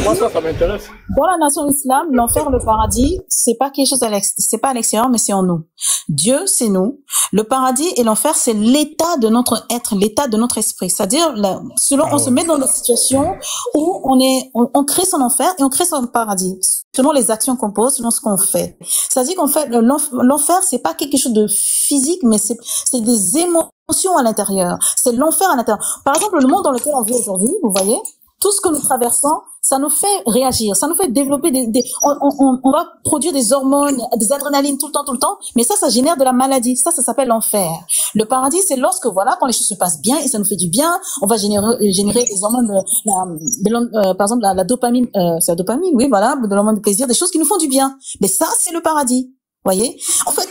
Moi, ça m'intéresse. Dans la nation islam, l'enfer, le paradis, c'est pas quelque chose c'est pas à l'extérieur, mais c'est en nous. Dieu, c'est nous. Le paradis et l'enfer, c'est l'état de notre être, l'état de notre esprit. C'est-à-dire, on se met dans des situations où on crée son enfer et on crée son paradis. Selon les actions qu'on pose, selon ce qu'on fait. C'est-à-dire qu'en fait, l'enfer, c'est pas quelque chose de physique, mais c'est des émotions à l'intérieur. C'est l'enfer à l'intérieur. Par exemple, le monde dans lequel on vit aujourd'hui, vous voyez, tout ce que nous traversons, ça nous fait réagir, ça nous fait développer on va produire des hormones, des adrénalines tout le temps, mais ça génère de la maladie. Ça s'appelle l'enfer. Le paradis, c'est lorsque, quand les choses se passent bien et ça nous fait du bien, on va générer des hormones, par exemple, la dopamine, c'est la dopamine, oui, voilà, de l'hormone de plaisir, des choses qui nous font du bien. Mais ça, c'est le paradis. Voyez, en fait,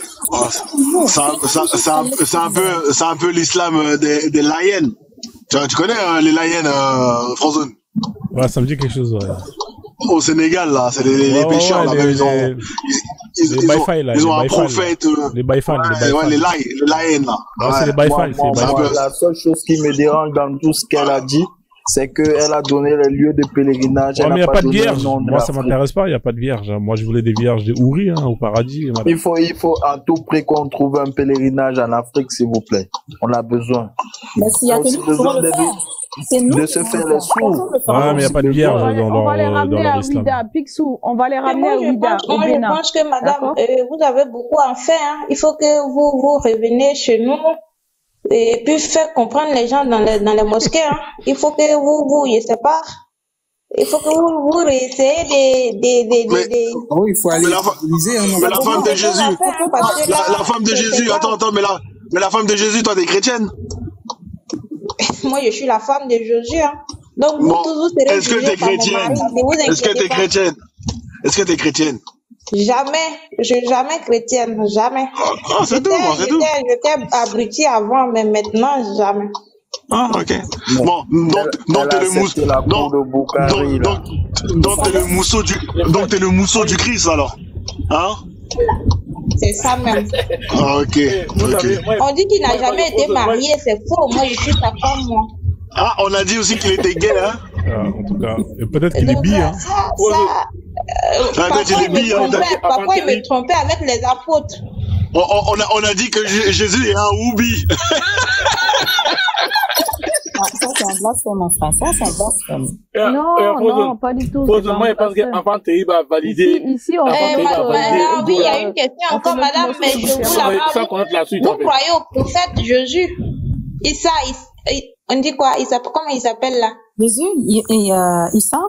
c'est un peu l'islam des lions. Tu connais les lions Frozen? Ouais, ça me dit quelque chose. Ouais. Au Sénégal, là, c'est les pêcheurs là, ils ont un prophète. Les Baïfal. Les lions là. Ouais, c'est les Baïfal. La seule chose qui me dérange dans tout ce qu'elle a dit, c'est qu'elle a donné les lieux de pèlerinage. Ouais, mais il n'y a pas de vierge. Moi, ça m'intéresse pas, il n'y a pas de vierge. Moi, je voulais des vierges des Houris, au paradis. Il faut à tout prix qu'on trouve un pèlerinage en Afrique, s'il vous plaît. On a besoin. Mais s'il y a besoin de se faire les sous. Ouais, mais il n'y a pas de vierge on va les ramener à Ouida, Picsou. On va les ramener à Ouida. Moi, je pense que, madame, vous avez beaucoup à faire. Il faut que vous reveniez chez nous. Et puis faire comprendre les gens dans les mosquées. Il faut que vous je sais pas. Il faut que vous essayez Oui, il faut aller mais la femme de Jésus. La femme de Jésus. Attends, mais la femme de Jésus, toi, t'es chrétienne? Moi, je suis la femme de Jésus. Donc, vous toujours serez. Est-ce que t'es chrétienne? Est-ce que t'es chrétienne? Jamais. Je suis jamais chrétienne. Jamais. Ah, c'est tout. J'étais abrutie avant, mais maintenant, jamais. Ah, ok. Bon, donc t'es le mousseau du Christ, alors. Hein? C'est ça même. Ah, ok. On dit qu'il n'a jamais été marié, c'est faux. Moi, je suis sa femme, moi. Ah, on a dit aussi qu'il était gay, hein? En tout cas, peut-être qu'il est bi, hein. Parfois, il me trompait avec les apôtres. On a dit que Jésus est un oubi. Ça, c'est un blasphème, mon frère. Ça, c'est un blasphème. Non, pas du tout. Moi, je pense qu'avant Théi va valider. Ici, on oui, il y a une question encore, madame, mais je vous croyez au prophète Jésus? Issa, on dit quoi? Comment il s'appelle là? Jésus, Issa?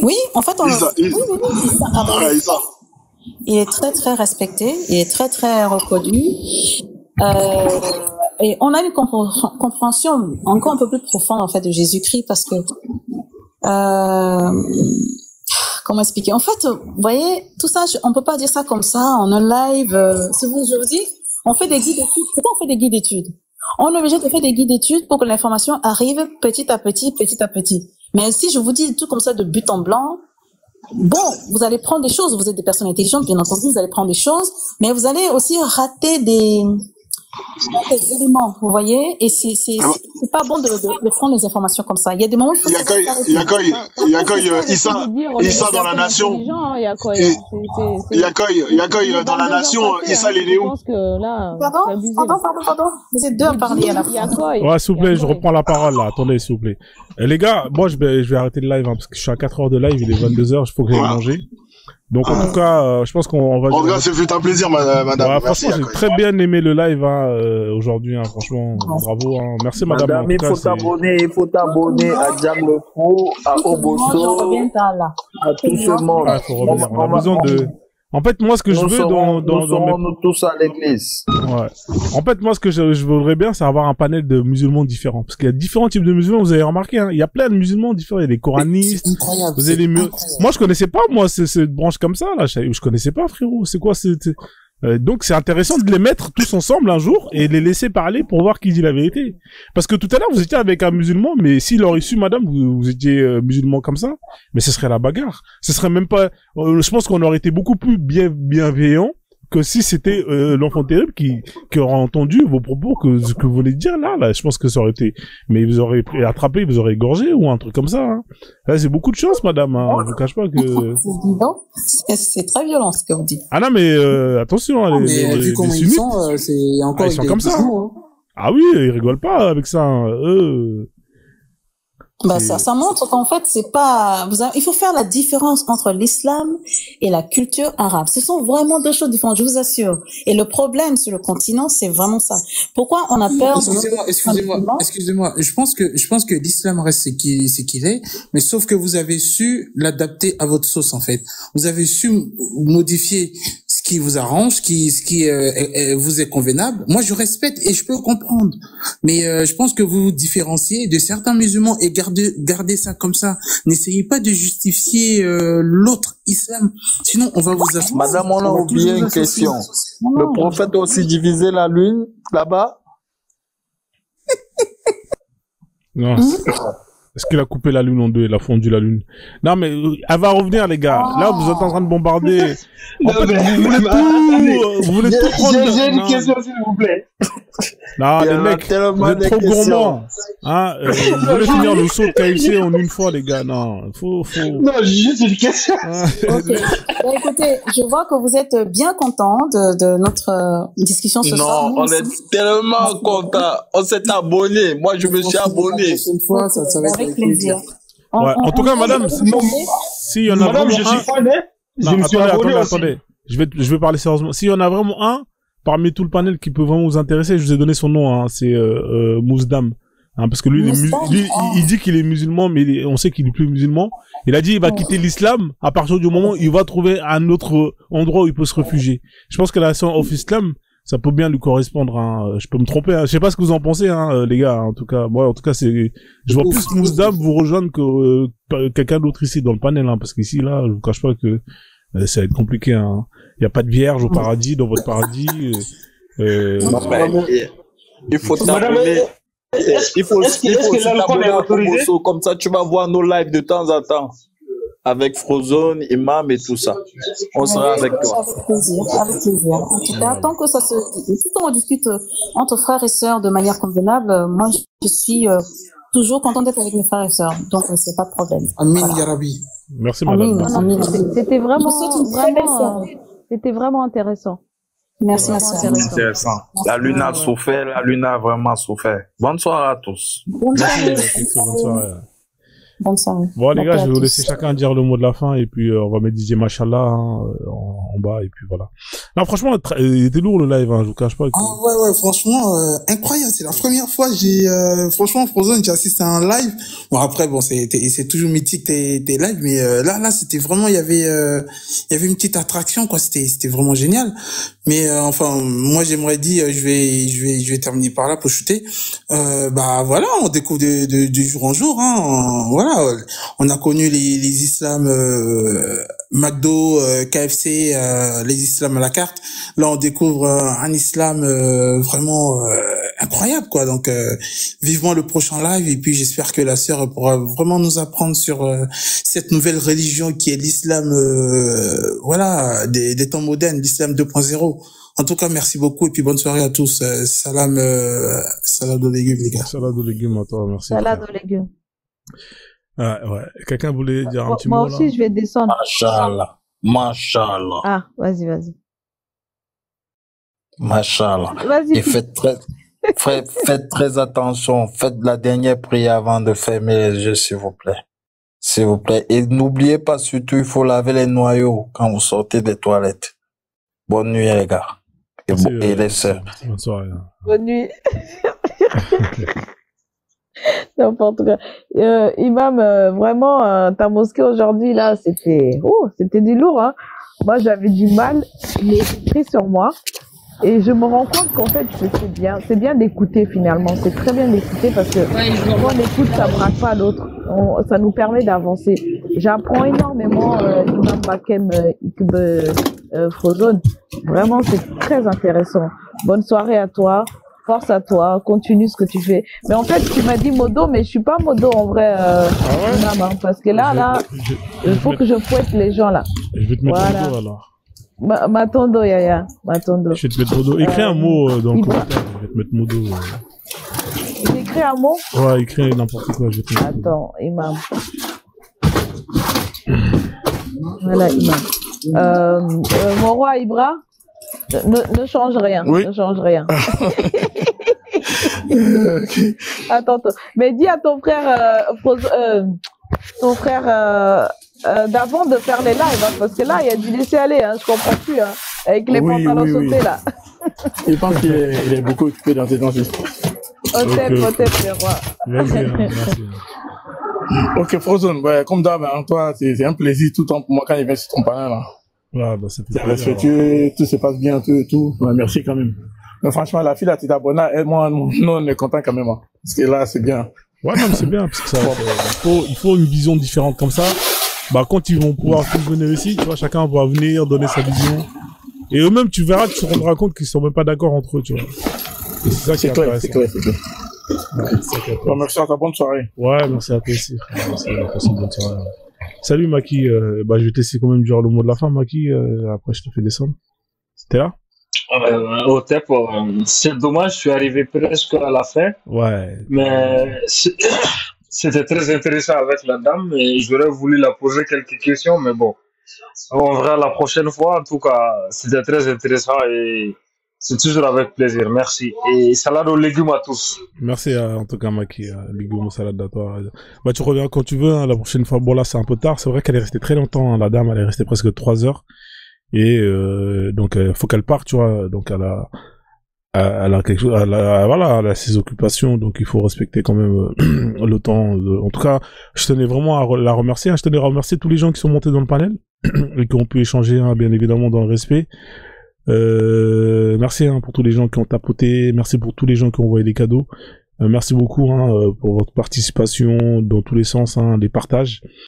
Oui, en fait, Issa. Issa. Il est très, très respecté. Il est très, très reconnu. Et on a une compréhension encore un peu plus profonde, en fait, de Jésus-Christ parce que, comment expliquer? En fait, vous voyez, tout ça, on peut pas dire ça comme ça, en un live. Je vous dis, on fait des guides d'études. Pourquoi on fait des guides d'études? On est obligé de faire des guides d'études pour que l'information arrive petit à petit. Mais si je vous dis tout comme ça de but en blanc, bon, vous allez prendre des choses, vous êtes des personnes intelligentes, bien entendu, vous allez prendre des choses, mais vous allez aussi rater des éléments, vous voyez, et c'est pas bon de prendre les informations comme ça. Il y a des moments où il faut Issa dans la nation. Yakoy dans la nation, Issa il est où? Pardon. Vous êtes deux à parler à la fois. Ouais, s'il vous plaît, je reprends la parole là. Attendez, s'il vous plaît. Les gars, moi je vais arrêter le live hein, parce que je suis à 4 heures de live, il est 22h, il faut que j'aille manger. Donc en tout cas, je pense qu'on va. En tout cas, c'est fait un plaisir, madame. Ouais, franchement, j'ai très bien aimé le live aujourd'hui. Hein, franchement, bravo. Hein. Merci, madame. Il faut t'abonner à Diam le Pro, à Oboso, à tout ce monde. Ah, faut revenir. On a besoin de. En fait, moi, ce que je veux nous serons tous à l'église. Ouais. En fait, moi, ce que je voudrais bien, c'est avoir un panel de musulmans différents. Parce qu'il y a différents types de musulmans, vous avez remarqué, hein. Il y a plein de musulmans différents. Il y a des coranistes. Vous avez moi, je connaissais pas, moi, cette branche comme ça, là. Je connaissais pas, frérot. C'est quoi, donc c'est intéressant de les mettre tous ensemble un jour et les laisser parler pour voir qui dit la vérité. Parce que tout à l'heure vous étiez avec un musulman, mais s'il aurait su, madame, vous étiez musulman comme ça, mais ce serait la bagarre. Ce serait même pas. Je pense qu'on aurait été beaucoup plus bienveillant que si c'était l'enfant terrible qui aurait entendu vos propos que vous venez de dire là. Je pense que ça aurait été. Mais vous aurez attrapé, vous aurez égorgé ou un truc comme ça. Hein. Là, c'est beaucoup de chance, madame. Hein. Je vous cache pas que. C'est très violent ce que vous dites. Ah non, mais attention. Vu comment ils sont, c'est encore. Ils sont comme ça. Hein. Ah oui, ils rigolent pas avec ça. Hein. Ça montre qu'en fait, c'est pas, il faut faire la différence entre l'islam et la culture arabe. Ce sont vraiment deux choses différentes, je vous assure. Et le problème sur le continent, c'est vraiment ça. Pourquoi on a peur Excusez-moi. Je pense que l'islam reste ce qu'il est, mais sauf que vous avez su l'adapter à votre sauce, en fait. Vous avez su modifier ce qui vous arrange, ce qui vous est convenable. Moi, je respecte et je peux comprendre. Mais je pense que vous vous différenciez de certains musulmans et gardez ça comme ça. N'essayez pas de justifier l'autre islam. Sinon, on va vous associer. Madame, on a oublié une question. Le prophète a aussi divisé la lune là-bas? Non. Est-ce qu'il a coupé la lune en deux, il a fondu la lune? Non, mais elle va revenir, les gars. Là, vous êtes en train de bombarder. En fait, vous voulez tout prendre. J'ai une question, s'il vous plaît. Non, les mecs, vous êtes trop gourmands. Hein, vous voulez finir le saut de KFC en une fois, les gars. Non, faut. Non, juste une question. Okay. Écoutez, je vois que vous êtes bien content de notre discussion ce soir. Non, on est tellement content. On s'est abonné. Moi, je me suis abonné. Une fois, ça va être avec plaisir. Ouais. En tout cas, madame, s'il y en a madame, vraiment je suis fan, hein. Je me suis abonné aussi. Attendez. Je vais parler sérieusement. S'il y en a vraiment un parmi tout le panel qui peut vraiment vous intéresser, je vous ai donné son nom, hein, c'est Mousdam. Hein, parce que lui, il dit qu'il est musulman, mais on sait qu'il est plus musulman. Il a dit qu'il va quitter l'islam à partir du moment où il va trouver un autre endroit où il peut se réfugier. Je pense que la nation of Islam, ça peut bien lui correspondre. Hein. Je peux me tromper. Hein. Je sais pas ce que vous en pensez, hein, les gars. En tout cas, moi, je vois plus Mousdam vous rejoindre que quelqu'un d'autre ici dans le panel, hein, parce qu'ici, là, je vous cache pas que ça va être compliqué. Hein. Il y a pas de vierge au paradis, dans votre paradis. Il faut t'abonner. Il faut t'abonner à Koboso, comme ça tu vas voir nos lives de temps en temps. avec Frozone, Imam et tout ça. On sera avec toi. Avec plaisir, avec plaisir. En tout cas, tant que on discute entre frères et sœurs de manière convenable, moi, je suis toujours contente d'être avec mes frères et sœurs. Donc, c'est pas de problème. Amin, Yarabi. Merci, madame. C'était vraiment intéressant. Merci, ma sœur. Intéressant. La Lune a souffert, la Lune a vraiment souffert. Bonne soirée à tous. Bonne soirée. Bonne soirée. Bonne soirée. Bon, les gars, je vais vous laisser chacun dire le mot de la fin, et puis on va mettre DJ Machallah en bas, et puis voilà. Non, franchement, il était lourd le live, hein, je vous cache pas. Ah ouais, franchement, incroyable. C'est la première fois que j'ai, franchement, Frozone, j'ai assisté à un live. Bon, après, bon, c'est toujours mythique tes lives, mais là, c'était vraiment, il y avait une petite attraction, quoi. C'était vraiment génial. Mais enfin, moi, j'aimerais dire, je vais terminer par là pour shooter. Bah voilà, on découvre de jour en jour, hein. Voilà, on a connu les islams McDo, KFC, les islams à la carte. Là, on découvre un islam vraiment incroyable, quoi. Donc, vivement le prochain live. Et puis, j'espère que la sœur pourra vraiment nous apprendre sur cette nouvelle religion qui est l'islam, voilà, des temps modernes, l'islam 2.0. En tout cas, merci beaucoup et puis bonne soirée à tous. Salam, salade aux légumes, les gars. Salade aux légumes à toi, merci. Salade aux légumes. Ouais. Quelqu'un voulait dire un petit mot là? Moi aussi, je vais descendre. Machallah. Ah, vas-y. Machallah. Vas-y. Et faites très attention. Faites la dernière prière avant de fermer les yeux, s'il vous plaît. S'il vous plaît. Et n'oubliez pas surtout, il faut laver les noyaux quand vous sortez des toilettes. Bonne nuit, les gars. Et les sœurs. Bonne soirée. Bonne nuit. N'importe quoi. Imam, vraiment, ta mosquée aujourd'hui, là, c'était du lourd, hein. Moi, j'avais du mal, mais j'ai pris sur moi. Et je me rends compte qu'en fait, c'est bien d'écouter finalement. C'est très bien d'écouter parce que quand on écoute, ça braque pas l'autre. Ça nous permet d'avancer. J'apprends énormément Imam Bakem Frozone. Vraiment, c'est très intéressant. Bonne soirée à toi. Force à toi. Continue ce que tu fais. Mais en fait, tu m'as dit modo, mais je suis pas modo en vrai, Imam, hein, parce que là, il faut que je fouette les gens là. Je vais te mettre modo alors. Matondo, Yaya. Matondo. Je vais te mettre modo. Écris un mot dans le commentaire. Je vais te mettre modo. J'ai écrit un mot? Ouais, écris n'importe quoi. Je vais te mettre Attends, Imam. Voilà, Imam. Mon roi Ibra, ne change rien. Oui. Ne change rien. Attends. Mais dis à ton frère, d'avant de faire les lives, hein, parce que là, il y a du laisser aller, hein, je comprends plus, hein, avec les pantalons sautés, là. Je pense qu'il est beaucoup occupé dans ses temps-ci. Hôtel, le roi. Merci. Ok, Frozone, ouais, comme d'hab, hein, toi, c'est un plaisir tout le temps pour moi quand il vient sur ton panel, là. Ouais, bah, c'est respectueux, tout se passe bien, tout. Ouais, merci quand même. Mais franchement, la fille, là, tu t'abonnes, moi, nous, on est content quand même, hein, parce que là, c'est bien. Ouais, non, mais c'est bien, parce que ça, il faut une vision différente comme ça. Bah, quand ils vont pouvoir tous venir ici, tu vois, chacun va venir donner sa vision. Et eux-mêmes, tu verras, tu te rendras compte qu'ils sont même pas d'accord entre eux, tu vois. Et c'est ça qui est intéressant. C'est clair. Bon, merci à ta bonne soirée. Ouais, merci à toi aussi. Merci à toi aussi, bonne soirée. Salut, Maki. Bah, je vais t'essayer quand même de dire le mot de la fin, Maki. Après, je te fais descendre. T'es là? Au TEP, c'est dommage, je suis arrivé presque à la fin. Ouais. Mais c'était très intéressant avec la dame et j'aurais voulu la poser quelques questions, mais bon, on verra la prochaine fois. En tout cas, c'était très intéressant et c'est toujours avec plaisir. Merci. Et salade aux légumes à tous. Merci en tout cas, Maki. Légumes, salade à toi. Bah, tu reviens quand tu veux, hein, la prochaine fois. Bon, là, c'est un peu tard. C'est vrai qu'elle est restée très longtemps, hein, la dame. Elle est restée presque 3 heures. Et donc, faut qu'elle parte, tu vois. Donc, elle a quelque chose, voilà, elle a ses occupations, donc il faut respecter quand même le temps. En tout cas, je tenais vraiment à la remercier. Hein, je tenais à remercier tous les gens qui sont montés dans le panel et qui ont pu échanger, hein, bien évidemment, dans le respect. Merci pour tous les gens qui ont tapoté. Merci pour tous les gens qui ont envoyé des cadeaux. Merci beaucoup pour votre participation dans tous les sens, les partages.